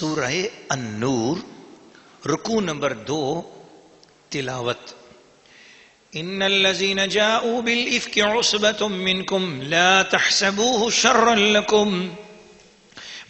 سورہ النور رکوع نمبر 2 تلاوت. ان الذين جاءوا بالافك عصبة منكم لا تحسبوه شرا لكم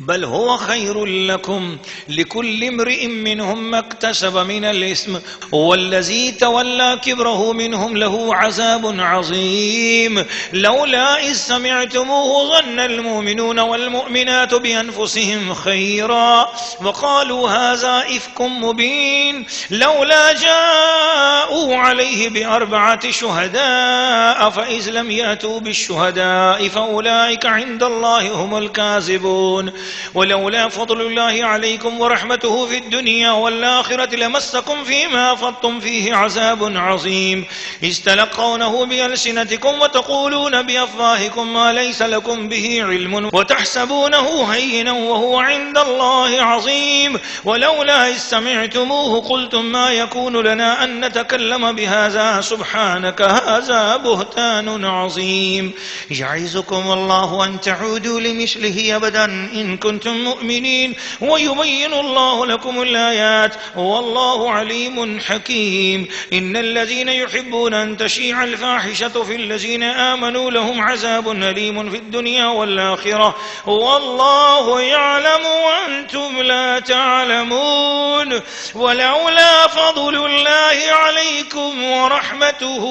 بل هو خير لكم لكل امرئ منهم ما اكتسب من الإثم والذي تولى كبره منهم له عذاب عظيم لولا إذ سمعتموه ظن المؤمنون والمؤمنات بأنفسهم خيرا وقالوا هذا إفك مبين لولا جاءوا عليه ب4 شهداء فإذ لم يأتوا بالشهداء فأولئك عند الله هم الكاذبون ولولا فضل الله عليكم ورحمته في الدنيا والآخرة لمسكم فيما أفضتم فيه عذاب عظيم إذ تلقونه بألسنتكم وتقولون بأفواهكم ما ليس لكم به علم وتحسبونه هينا وهو عند الله عظيم ولولا إذ سمعتموه قلتم ما يكون لنا أن نتكلم بهذا سبحانك هذا بهتان عظيم يعظكم الله أن تعودوا لمثله أبدا إن كنتم مؤمنين ويبين الله لكم الآيات والله عليم حكيم إن الذين يحبون أن تشيع الفاحشة في الذين آمنوا لهم عذاب أليم في الدنيا والآخرة والله يعلم وأنتم لا تعلمون ولولا فضل الله عليكم ورحمته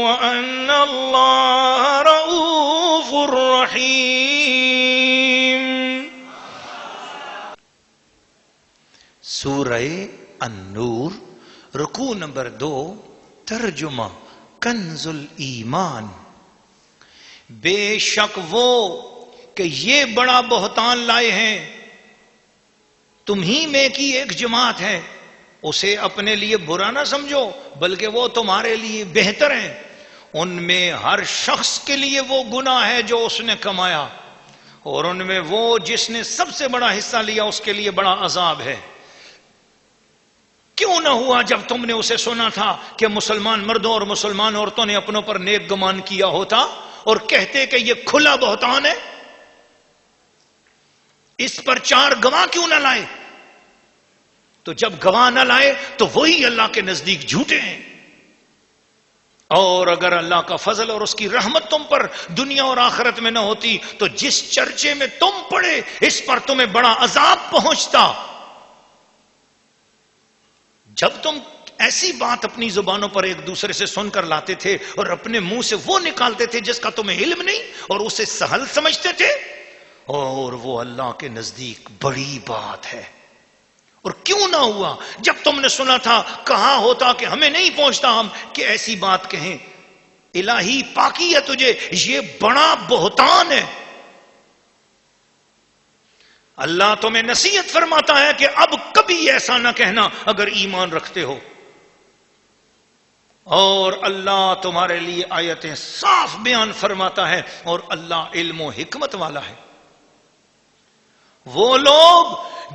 وأن الله رؤوف رحيم. سورہ النور رکوع نمبر 2 ترجمہ کنز الایمان. بے شک وہ کہ یہ بڑا بہتان لائے ہیں تم ہی میں کی ایک جماعت ہے اسے اپنے لیے برا نہ سمجھو بلکہ وہ تمہارے لیے بہتر ہیں. ان میں ہر شخص کے لیے وہ گناہ ہے جو اس نے کمایا اور ان میں وہ جس نے سب سے بڑا حصہ لیا اس کے لیے بڑا عذاب ہے. کیوں نہ ہوا جب تم نے اسے سنا تھا کہ مسلمان مردوں اور مسلمان عورتوں نے اپنوں پر نیک گمان کیا ہوتا اور کہتے کہ یہ کھلا بہتان ہے. اس پر 4 گواہ کیوں نہ لائے؟ تو جب گواہ نہ لائے تو وہی اللہ کے نزدیک جھوٹے ہیں. اور اگر اللہ کا فضل اور اس کی رحمت تم پر دنیا اور آخرت میں نہ ہوتی تو جس چرچے میں تم پڑے اس پر تمہیں بڑا عذاب پہنچتا. جب تم ایسی بات اپنی زبانوں پر ایک دوسرے سے سن کر لاتے تھے اور اپنے منہ سے وہ نکالتے تھے جس کا تمہیں علم نہیں اور اسے سہل سمجھتے تھے اور وہ اللہ کے نزدیک بڑی بات ہے. اور کیوں نہ ہوا جب تم نے سنا تھا کہا ہوتا کہ ہمیں نہیں پہنچتا ہم کہ ایسی بات کہیں. الہی پاکی ہے تجھے یہ بڑا بہتان ہے. اللہ تمہیں نصیحت فرماتا ہے کہ اب کبھی ایسا نہ کہنا اگر ایمان رکھتے ہو. اور اللہ تمہارے لیے آیتیں صاف بیان فرماتا ہے اور اللہ علم و حکمت والا ہے. وہ لوگ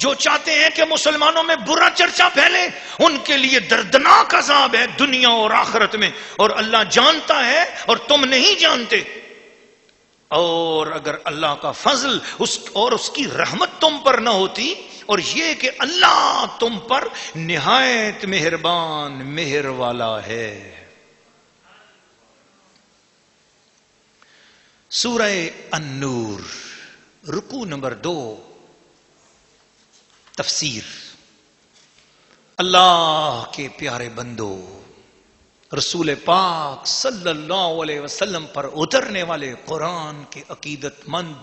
جو چاہتے ہیں کہ مسلمانوں میں برا چرچا پھیلے ان کے لیے دردناک عذاب ہے دنیا اور آخرت میں اور اللہ جانتا ہے اور تم نہیں جانتے. اور اگر اللہ کا فضل اور اس کی رحمت تم پر نہ ہوتی اور یہ کہ اللہ تم پر نہایت مہربان مہر والا ہے. سورہ النور رکوع نمبر 2 تفسیر. اللہ کے پیارے بندو رسول پاک صلی اللہ علیہ وسلم پر اترنے والے قرآن کے عقیدت مند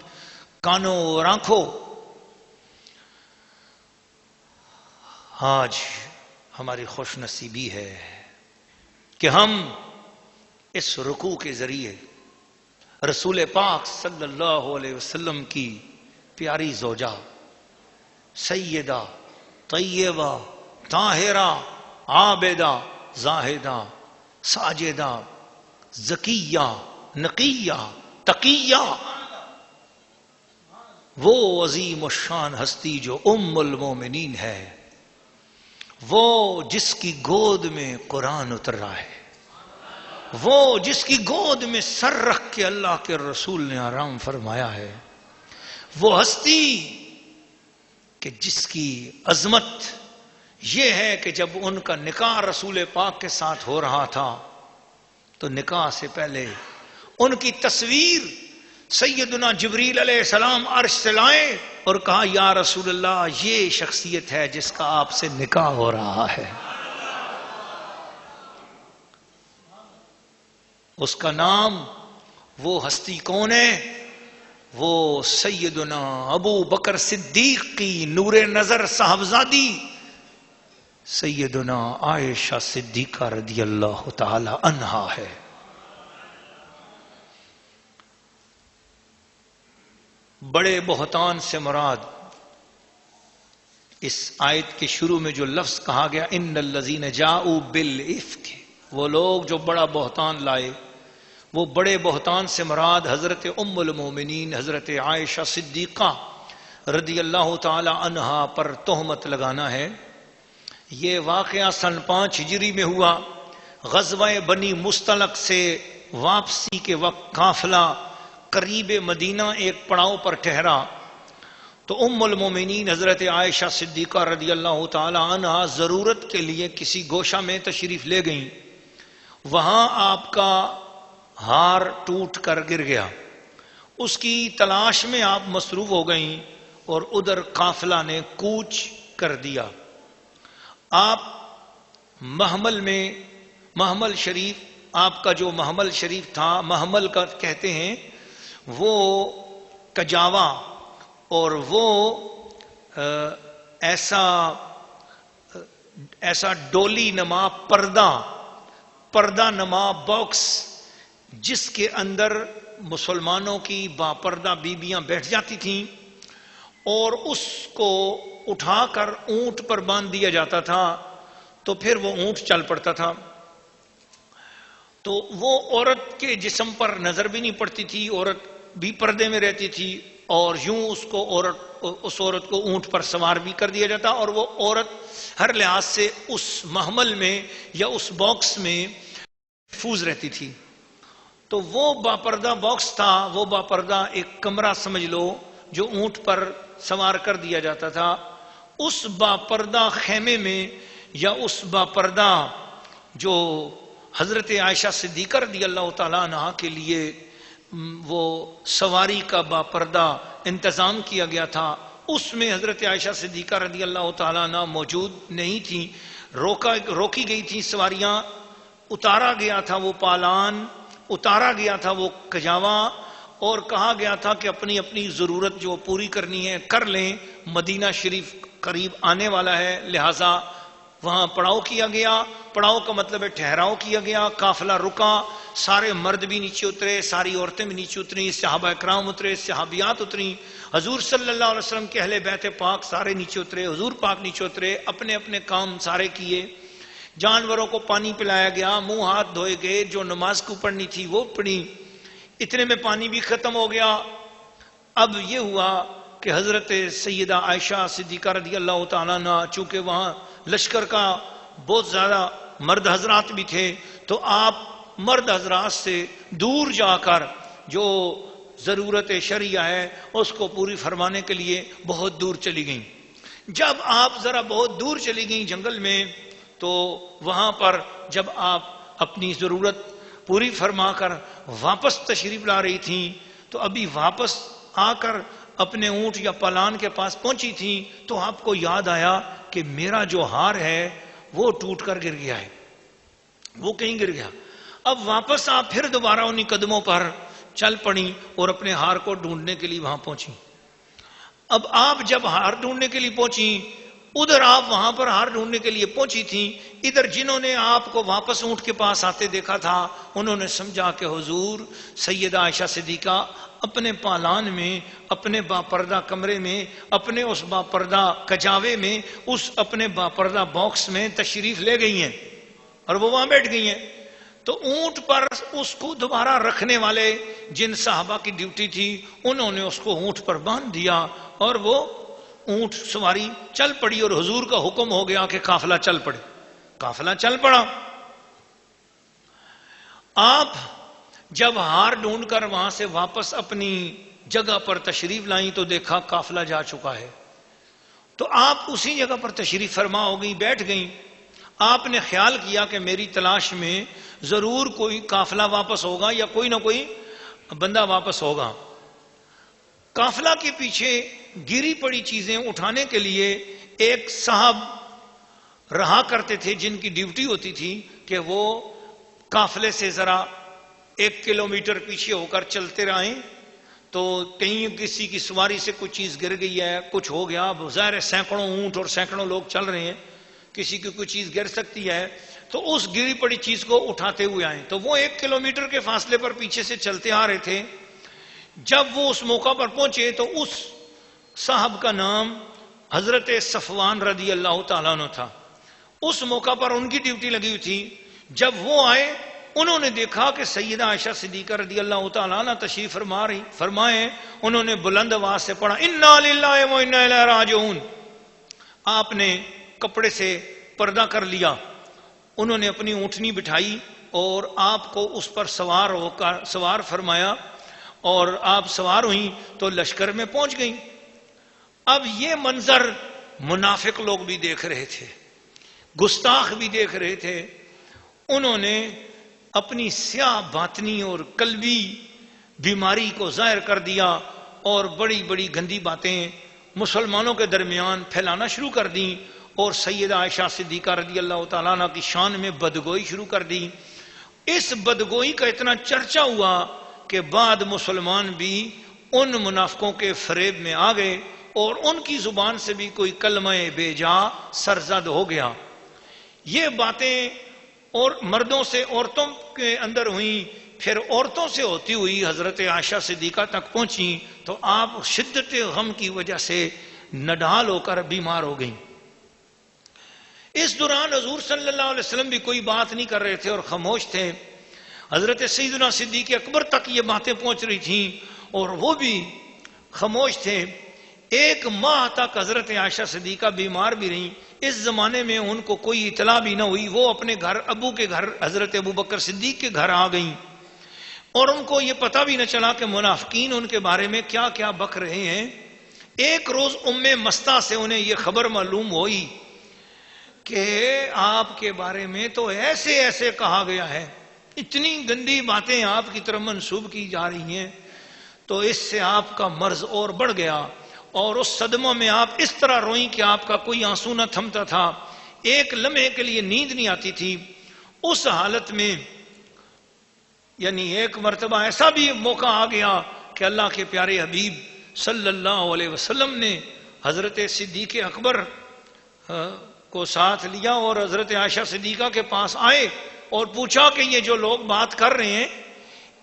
کانوں اور آنکھوں، آج ہماری خوش نصیبی ہے کہ ہم اس رکوع کے ذریعے رسول پاک صلی اللہ علیہ وسلم کی پیاری زوجہ سیدہ طیبہ طاہرہ عابدہ زاہدہ ساجدہ زکیہ نقیہ تقیہ وہ عظیم الشان ہستی جو ام المومنین ہے، وہ جس کی گود میں قرآن اتر رہا ہے، وہ جس کی گود میں سر رکھ کے اللہ کے رسول نے آرام فرمایا ہے، وہ ہستی کہ جس کی عظمت یہ ہے کہ جب ان کا نکاح رسول پاک کے ساتھ ہو رہا تھا تو نکاح سے پہلے ان کی تصویر سیدنا جبریل علیہ السلام عرش سے لائے اور کہا یا رسول اللہ یہ شخصیت ہے جس کا آپ سے نکاح ہو رہا ہے. اس کا نام، وہ ہستی کون ہے؟ وہ سیدنا ابو بکر صدیق کی نور نظر صاحبزادی سیدنا عائشہ صدیقہ رضی اللہ تعالی عنہا ہے. بڑے بہتان سے مراد اس آیت کے شروع میں جو لفظ کہا گیا ان الذین جاؤوا بالافک، وہ لوگ جو بڑا بہتان لائے، وہ بڑے بہتان سے مراد حضرت ام المومنین حضرت عائشہ صدیقہ رضی اللہ تعالی عنہا پر تہمت لگانا ہے. یہ واقعہ سن 5 ہجری میں ہوا. غزوہ بنی مستلق سے واپسی کے وقت قافلہ قریب مدینہ ایک پڑاؤ پر ٹھہرا تو ام المومنین حضرت عائشہ صدیقہ رضی اللہ تعالی عنہا ضرورت کے لیے کسی گوشہ میں تشریف لے گئیں. وہاں آپ کا ہار ٹوٹ کر گر گیا. اس کی تلاش میں آپ مصروف ہو گئیں اور ادھر قافلہ نے کوچ کر دیا. آپ محمل میں، محمل شریف، آپ کا جو محمل شریف تھا، محمل کا کہتے ہیں وہ کجاوا، اور وہ ایسا ڈولی نما پردہ نما باکس جس کے اندر مسلمانوں کی باپردہ بیویاں بیٹھ جاتی تھیں اور اس کو اٹھا کر اونٹ پر باندھ دیا جاتا تھا تو پھر وہ اونٹ چل پڑتا تھا. تو وہ عورت کے جسم پر نظر بھی نہیں پڑتی تھی، عورت بھی پردے میں رہتی تھی، اور یوں اس عورت کو اونٹ پر سوار بھی کر دیا جاتا، اور وہ عورت ہر لحاظ سے اس محمل میں یا اس باکس میں محفوظ رہتی تھی. تو وہ باپردہ باکس تھا، وہ باپردہ ایک کمرہ سمجھ لو جو اونٹ پر سوار کر دیا جاتا تھا. اس باپردہ خیمے میں یا اس باپردہ جو حضرت عائشہ صدیقہ رضی اللہ تعالیٰ عنہا کے لیے وہ سواری کا باپردہ انتظام کیا گیا تھا، اس میں حضرت عائشہ صدیقہ رضی اللہ تعالیٰ عنہ موجود نہیں تھیں. روکی گئی تھیں سواریاں، اتارا گیا تھا وہ پالان، اتارا گیا تھا وہ کجاوا، اور کہا گیا تھا کہ اپنی اپنی ضرورت جو پوری کرنی ہے کر لیں. مدینہ شریف قریب آنے والا ہے، لہذا وہاں پڑاؤ کیا گیا. پڑاؤ کا مطلب ہے ٹھہراؤ کیا گیا. قافلہ رکا، سارے مرد بھی نیچے اترے، ساری عورتیں بھی نیچے اتریں، صحابہ کرام اترے، صحابیات اتریں، حضور صلی اللہ علیہ وسلم کے اہل بیت پاک سارے نیچے اترے، حضور پاک نیچے اترے، اپنے اپنے کام سارے کیے. جانوروں کو پانی پلایا گیا، منہ ہاتھ دھوئے گئے، جو نماز کو پڑھنی تھی وہ پڑھی. اتنے میں پانی بھی ختم ہو گیا. اب یہ ہوا کہ حضرت سیدہ عائشہ صدیقہ رضی اللہ تعالیٰ عنہ، چونکہ وہاں لشکر کا بہت زیادہ مرد حضرات بھی تھے، تو آپ مرد حضرات سے دور جا کر جو ضرورت شرعیہ ہے اس کو پوری فرمانے کے لیے بہت دور چلی گئیں. جب آپ ذرا بہت دور چلی گئیں جنگل میں، تو وہاں پر جب آپ اپنی ضرورت پوری فرما کر واپس تشریف لا رہی تھیں، تو ابھی واپس آ کر اپنے اونٹ یا پالان کے پاس پہنچی تھیں تو آپ کو یاد آیا کہ میرا جو ہار ہے وہ ٹوٹ کر گر گیا ہے، وہ کہیں گر گیا. اب واپس آپ پھر دوبارہ انہی قدموں پر چل پڑی اور اپنے ہار کو ڈھونڈنے کے لیے وہاں پہنچی. اب آپ جب ہار ڈھونڈنے کے لیے پہنچی، ادھر آپ وہاں پر ہار ڈھونڈنے کے لیے پہنچی تھیں، ادھر جنہوں نے آپ کو واپس اونٹ کے پاس آتے دیکھا تھا انہوں نے سمجھا کہ حضور سیدہ عائشہ صدیقہ اپنے پالان میں، اپنے باپردہ کمرے میں، اپنے اس باپردہ کجاوے میں، اس اپنے باپردہ باکس میں تشریف لے گئی ہیں اور وہ وہاں بیٹھ گئی ہیں. تو اونٹ پر اس کو دوبارہ رکھنے والے جن صحابہ کی ڈیوٹی تھی انہوں نے اس کو اونٹ پر باندھ دیا اور وہ اونٹ سواری چل پڑی، اور حضور کا حکم ہو گیا کہ قافلہ چل پڑے. قافلہ چل پڑا. آپ جب ہار ڈھونڈ کر وہاں سے واپس اپنی جگہ پر تشریف لائیں تو دیکھا قافلہ جا چکا ہے. تو آپ اسی جگہ پر تشریف فرما ہو گئی، بیٹھ گئیں. آپ نے خیال کیا کہ میری تلاش میں ضرور کوئی قافلہ واپس ہوگا یا کوئی نہ کوئی بندہ واپس ہوگا. قافلہ کے پیچھے گری پڑی چیزیں اٹھانے کے لیے ایک صاحب رہا کرتے تھے جن کی ڈیوٹی ہوتی تھی کہ وہ قافلے سے ذرا 1 کلومیٹر پیچھے ہو کر چلتے رہیں. تو کہیں کسی کی سواری سے کچھ چیز گر گئی ہے، کچھ ہو گیا، ظاہر ہے سینکڑوں اونٹ اور سینکڑوں لوگ چل رہے ہیں، کسی کی کوئی چیز گر سکتی ہے، تو اس گری پڑی چیز کو اٹھاتے ہوئے آئیں. تو وہ 1 کلومیٹر کے فاصلے پر پیچھے سے چلتے آ رہے تھے. جب وہ اس موقع پر پہنچے تو اس صاحب کا نام حضرت صفوان رضی اللہ تعالیٰ عنہ تھا. اس موقع پر ان کی ڈیوٹی لگی ہوئی تھی. جب وہ آئے انہوں نے دیکھا کہ سیدہ عائشہ صدیقہ رضی اللہ تعالیٰ عنہ تشریف فرمائے. انہوں نے بلند آواز سے پڑھا انا للہ و انا الیہ راجعون. آپ نے کپڑے سے پردہ کر لیا. انہوں نے اپنی اونٹنی بٹھائی اور آپ کو اس پر سوار فرمایا اور آپ سوار ہوئیں تو لشکر میں پہنچ گئیں. اب یہ منظر منافق لوگ بھی دیکھ رہے تھے، گستاخ بھی دیکھ رہے تھے. انہوں نے اپنی سیاہ باطنی اور قلبی بیماری کو ظاہر کر دیا اور بڑی بڑی گندی باتیں مسلمانوں کے درمیان پھیلانا شروع کر دیں اور سیدہ عائشہ صدیقہ رضی اللہ تعالیٰ عنہ کی شان میں بدگوئی شروع کر دی. اس بدگوئی کا اتنا چرچا ہوا کہ بعد مسلمان بھی ان منافقوں کے فریب میں آ گئے اور ان کی زبان سے بھی کوئی کلمہ بے جا سرزد ہو گیا. یہ باتیں اور مردوں سے عورتوں کے اندر ہوئیں، پھر عورتوں سے ہوتی ہوئی حضرت عائشہ صدیقہ تک پہنچیں تو آپ شدت غم کی وجہ سے نڈھال ہو کر بیمار ہو گئیں. اس دوران حضور صلی اللہ علیہ وسلم بھی کوئی بات نہیں کر رہے تھے اور خاموش تھے. حضرت سیدنا صدیق اکبر تک یہ باتیں پہنچ رہی تھیں اور وہ بھی خاموش تھے. 1 ماہ تک حضرت عائشہ صدیقہ بیمار بھی رہیں. اس زمانے میں ان کو کوئی اطلاع بھی نہ ہوئی. وہ اپنے گھر ابو کے گھر حضرت ابو بکر صدیق کے گھر آ گئیں اور ان کو یہ پتہ بھی نہ چلا کہ منافقین ان کے بارے میں کیا کیا بک رہے ہیں. ایک روز مستہ سے انہیں یہ خبر معلوم ہوئی کہ آپ کے بارے میں تو ایسے ایسے کہا گیا ہے، اتنی گندی باتیں آپ کی طرف منسوب کی جا رہی ہیں. تو اس سے آپ کا مرض اور بڑھ گیا اور اس صدمہ میں آپ اس طرح روئیں کہ آپ کا کوئی آنسو نہ تھمتا تھا. ایک لمحے کے لیے نیند نہیں آتی تھی. اس حالت میں یعنی ایک مرتبہ ایسا بھی موقع آ گیا کہ اللہ کے پیارے حبیب صلی اللہ علیہ وسلم نے حضرت صدیق اکبر کو ساتھ لیا اور حضرت عائشہ صدیقہ کے پاس آئے اور پوچھا کہ یہ جو لوگ بات کر رہے ہیں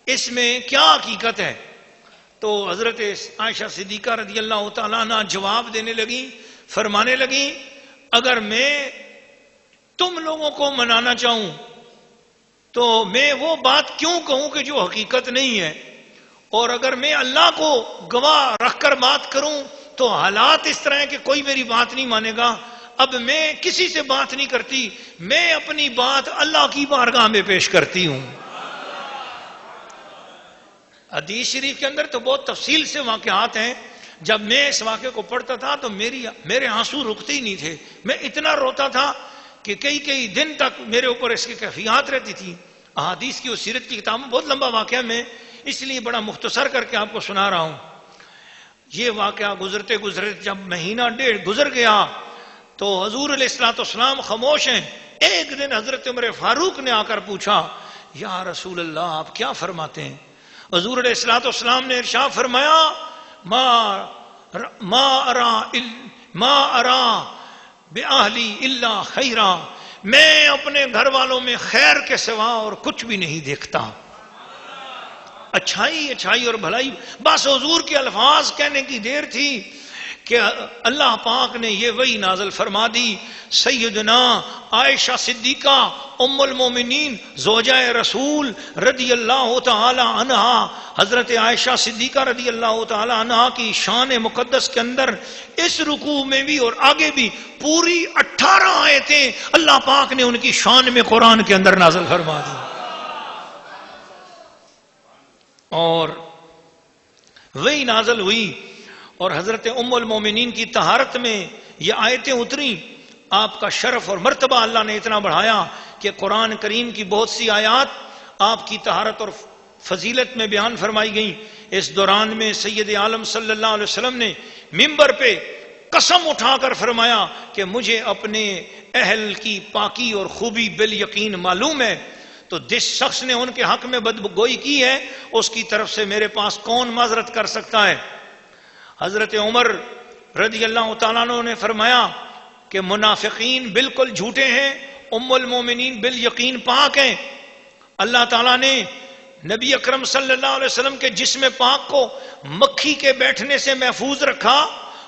اس میں کیا حقیقت ہے. تو حضرت عائشہ صدیقہ رضی اللہ تعالیٰ عنہ جواب دینے لگی، فرمانے لگی اگر میں تم لوگوں کو منانا چاہوں تو میں وہ بات کیوں کہوں کہ جو حقیقت نہیں ہے، اور اگر میں اللہ کو گواہ رکھ کر بات کروں تو حالات اس طرح ہے کہ کوئی میری بات نہیں مانے گا. اب میں کسی سے بات نہیں کرتی، میں اپنی بات اللہ کی بارگاہ میں پیش کرتی ہوں. حدیث شریف کے اندر تو بہت تفصیل سے واقعات ہیں. جب میں اس واقعے کو پڑھتا تھا تو میرے آنسو رکتے ہی نہیں تھے. میں اتنا روتا تھا کہ کئی دن تک میرے اوپر اس کی کیفیات رہتی تھی. احادیث کی اور سیرت کی کتابوں بہت لمبا واقعہ، میں اس لیے بڑا مختصر کر کے آپ کو سنا رہا ہوں. یہ واقعہ گزرتے جب 1.5 مہینہ گزر گیا تو حضور علیہ الصلوۃ والسلام خاموش ہیں. ایک دن حضرت عمر فاروق نے آ کر پوچھا یا رسول اللہ آپ کیا فرماتے ہیں؟ حضور علیہ الصلوۃ والسلام نے ارشاد فرمایا ما ارا بأہلی الا خیرا، میں اپنے گھر والوں میں خیر کے سوا اور کچھ بھی نہیں دیکھتا. اچھائی اور بھلائی. بس حضور کے الفاظ کہنے کی دیر تھی کہ اللہ پاک نے یہ وحی نازل فرما دی. سیدنا عائشہ صدیقہ ام المومنین زوجہ رسول رضی اللہ تعالی عنہا، حضرت عائشہ صدیقہ رضی اللہ تعالی عنہا کی شان مقدس کے اندر اس رکوع میں بھی اور آگے بھی پوری 18 آیتیں اللہ پاک نے ان کی شان میں قرآن کے اندر نازل فرما دی. اور وہی نازل ہوئی اور حضرت ام المومنین کی طہارت میں یہ آیتیں اتری، آپ کا شرف اور مرتبہ اللہ نے اتنا بڑھایا کہ قرآن کریم کی بہت سی آیات آپ کی طہارت اور فضیلت میں بیان فرمائی گئیں۔ اس دوران میں سید عالم صلی اللہ علیہ وسلم نے منبر پہ قسم اٹھا کر فرمایا کہ مجھے اپنے اہل کی پاکی اور خوبی بالیقین معلوم ہے، تو جس شخص نے ان کے حق میں بدگوئی کی ہے اس کی طرف سے میرے پاس کون معذرت کر سکتا ہے؟ حضرت عمر رضی اللہ تعالیٰ عنہ نے فرمایا کہ منافقین بالکل جھوٹے ہیں، ام المومنین بالیقین پاک ہیں۔ اللہ تعالیٰ نے نبی اکرم صلی اللہ علیہ وسلم کے جسم پاک کو مکھی کے بیٹھنے سے محفوظ رکھا،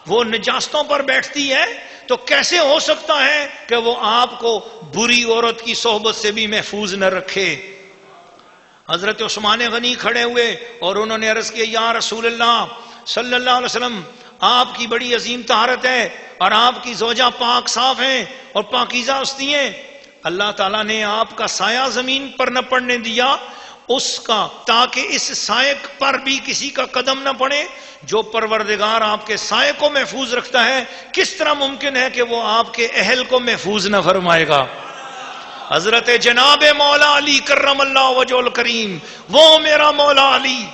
وہ نجاستوں پر بیٹھتی ہے، تو کیسے ہو سکتا ہے کہ وہ آپ کو بری عورت کی صحبت سے بھی محفوظ نہ رکھے؟ حضرت عثمان غنی کھڑے ہوئے اور انہوں نے عرض کیا، یا رسول اللہ صلی اللہ علیہ وسلم، آپ کی بڑی عظیم طہارت ہے اور آپ کی زوجہ پاک صاف ہیں اور پاکیزہ ہستی ہیں، اللہ تعالیٰ نے آپ کا سایہ زمین پر نہ پڑنے دیا اس کا، تاکہ اس سائے پر بھی کسی کا قدم نہ پڑے۔ جو پروردگار آپ کے سائے کو محفوظ رکھتا ہے، کس طرح ممکن ہے کہ وہ آپ کے اہل کو محفوظ نہ فرمائے گا؟ حضرت جناب مولا علی کرم اللہ وجہ الکریم، وہ میرا مولا علی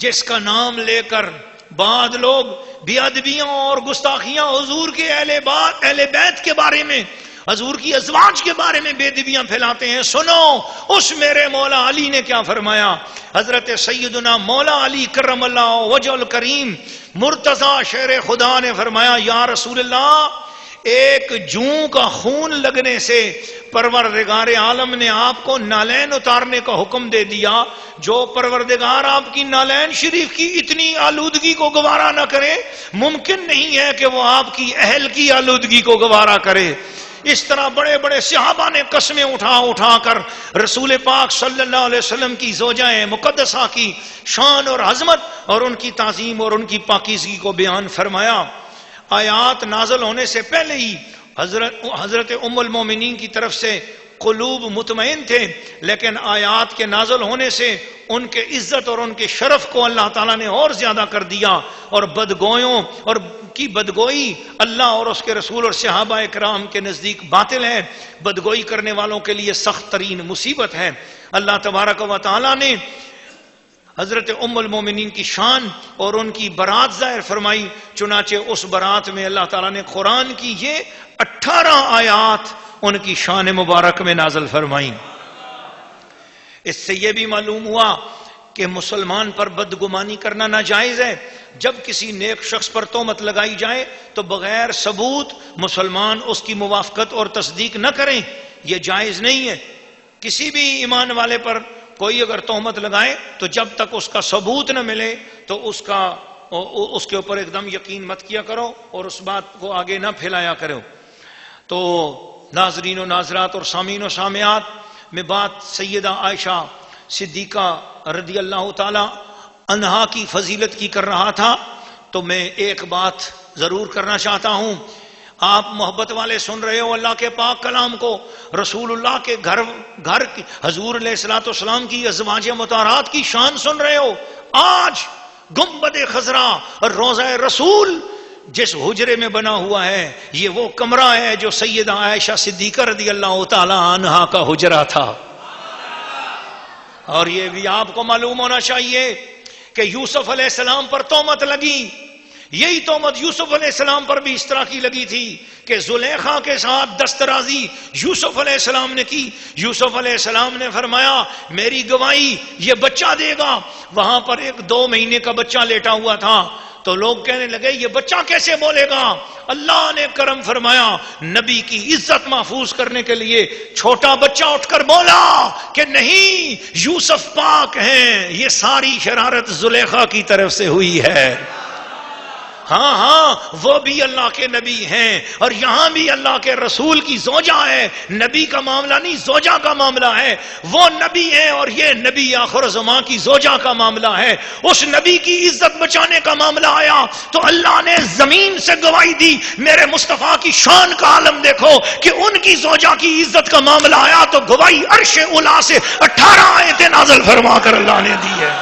جس کا نام لے کر بعد لوگ بے ادبیاں اور گستاخیاں حضور کے اہل بیت کے بارے میں، حضور کی ازواج کے بارے میں بے ادبیاں پھیلاتے ہیں، سنو اس میرے مولا علی نے کیا فرمایا۔ حضرت سیدنا مولا علی کرم اللہ وجہ الکریم مرتضی شیر خدا نے فرمایا، یا رسول اللہ، ایک جوں کا خون لگنے سے پروردگار عالم نے آپ کو نالین اتارنے کا حکم دے دیا۔ جو پروردگار آپ کی نالین شریف کی اتنی آلودگی کو گوارا نہ کرے، ممکن نہیں ہے کہ وہ آپ کی اہل کی آلودگی کو گوارا کرے۔ اس طرح بڑے بڑے صحابہ نے قسمیں اٹھا اٹھا کر رسول پاک صلی اللہ علیہ وسلم کی زوجائے مقدسہ کی شان اور عظمت اور ان کی تعظیم اور ان کی پاکیزگی کو بیان فرمایا۔ آیات نازل ہونے سے پہلے ہی حضرت ام المومنین کی طرف سے قلوب مطمئن تھے، لیکن آیات کے نازل ہونے سے ان کے عزت اور ان کے شرف کو اللہ تعالیٰ نے اور زیادہ کر دیا، اور بدگوئیوں اور کی بدگوئی اللہ اور اس کے رسول اور صحابہ کرام کے نزدیک باطل ہے، بدگوئی کرنے والوں کے لیے سخت ترین مصیبت ہے۔ اللہ تبارک و تعالیٰ نے حضرت ام المومنین کی شان اور ان کی برات ظاہر فرمائی، چنانچہ اس برات میں اللہ تعالیٰ نے قرآن کی یہ 18 آیات ان کی شان مبارک میں نازل فرمائیں۔ اس سے یہ بھی معلوم ہوا کہ مسلمان پر بدگمانی کرنا ناجائز ہے۔ جب کسی نیک شخص پر تہمت لگائی جائے تو بغیر ثبوت مسلمان اس کی موافقت اور تصدیق نہ کریں، یہ جائز نہیں ہے۔ کسی بھی ایمان والے پر کوئی اگر تہمت لگائے تو جب تک اس کا ثبوت نہ ملے تو اس کے اوپر ایک دم یقین مت کیا کرو اور اس بات کو آگے نہ پھیلایا کرو۔ تو ناظرین و ناظرات اور سامعین و سامعات، میں بات سیدہ عائشہ صدیقہ رضی اللہ تعالی عنہا کی فضیلت کی کر رہا تھا، تو میں ایک بات ضرور کرنا چاہتا ہوں۔ آپ محبت والے سن رہے ہو اللہ کے پاک کلام کو، رسول اللہ کے گھر کی حضور علیہ الصلوۃ والسلام کی ازواج مطہرات کی شان سن رہے ہو۔ آج گنبد خضرا اور روضہ رسول جس حجرے میں بنا ہوا ہے، یہ وہ کمرہ ہے جو سیدہ عائشہ صدیقہ رضی اللہ تعالی عنہا کا حجرہ تھا۔ اور یہ بھی آپ کو معلوم ہونا چاہیے کہ یوسف علیہ السلام پر تہمت لگی، یہی تہمت یوسف علیہ السلام پر بھی اس طرح کی لگی تھی کہ زلیخا کے ساتھ دسترازی یوسف علیہ السلام نے کی۔ یوسف علیہ السلام نے فرمایا میری گواہی یہ بچہ دے گا، وہاں پر ایک 2 مہینے کا بچہ لیٹا ہوا تھا، تو لوگ کہنے لگے یہ بچہ کیسے بولے گا؟ اللہ نے کرم فرمایا، نبی کی عزت محفوظ کرنے کے لیے چھوٹا بچہ اٹھ کر بولا کہ نہیں، یوسف پاک ہیں، یہ ساری شرارت زلیخا کی طرف سے ہوئی ہے۔ ہاں ہاں، وہ بھی اللہ کے نبی ہیں، اور یہاں بھی اللہ کے رسول کی زوجہ ہے، نبی کا معاملہ نہیں زوجہ کا معاملہ ہے، وہ نبی ہیں اور یہ نبی آخر زمان کی زوجہ کا معاملہ ہے۔ اس نبی کی عزت بچانے کا معاملہ آیا تو اللہ نے زمین سے گواہی دی، میرے مصطفیٰ کی شان کا عالم دیکھو کہ ان کی زوجہ کی عزت کا معاملہ آیا تو گواہی عرش اولا سے 18 آیتیں نازل فرما کر اللہ نے دی ہے۔